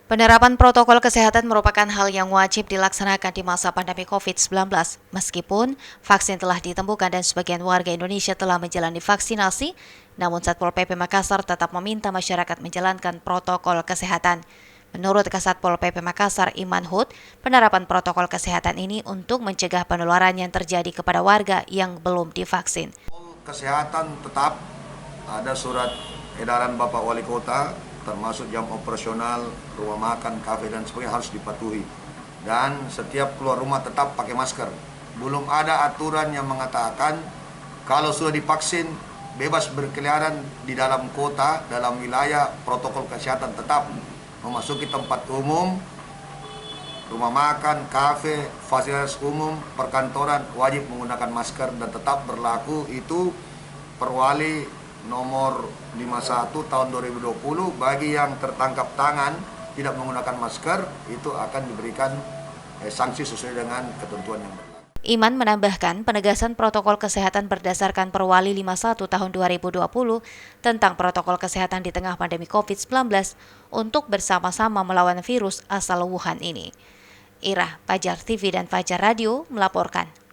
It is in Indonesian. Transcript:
Penerapan protokol kesehatan merupakan hal yang wajib dilaksanakan di masa pandemi COVID-19. Meskipun vaksin telah ditemukan dan sebagian warga Indonesia telah menjalani vaksinasi, namun Satpol PP Makassar tetap meminta masyarakat menjalankan protokol kesehatan. Menurut Kasatpol PP Makassar Iman Hud, penerapan protokol kesehatan ini untuk mencegah penularan yang terjadi kepada warga yang belum divaksin. Kesehatan tetap ada surat edaran Bapak Wali Kota, termasuk jam operasional, rumah makan, kafe dan sebagainya harus dipatuhi. Dan setiap keluar rumah tetap pakai masker. Belum ada aturan yang mengatakan kalau sudah divaksin bebas berkeliaran di dalam kota, dalam wilayah. Protokol kesehatan tetap memasuki tempat umum, rumah makan, kafe, fasilitas umum, perkantoran wajib menggunakan masker dan tetap berlaku itu Perwali nomor 51 tahun 2020. Bagi yang tertangkap tangan tidak menggunakan masker itu akan diberikan sanksi sesuai dengan ketentuan yang berlaku. Iman menambahkan penegasan protokol kesehatan berdasarkan Perwali 51 tahun 2020 tentang protokol kesehatan di tengah pandemi COVID-19 untuk bersama-sama melawan virus asal Wuhan ini. Irah, Fajar TV dan Fajar Radio melaporkan.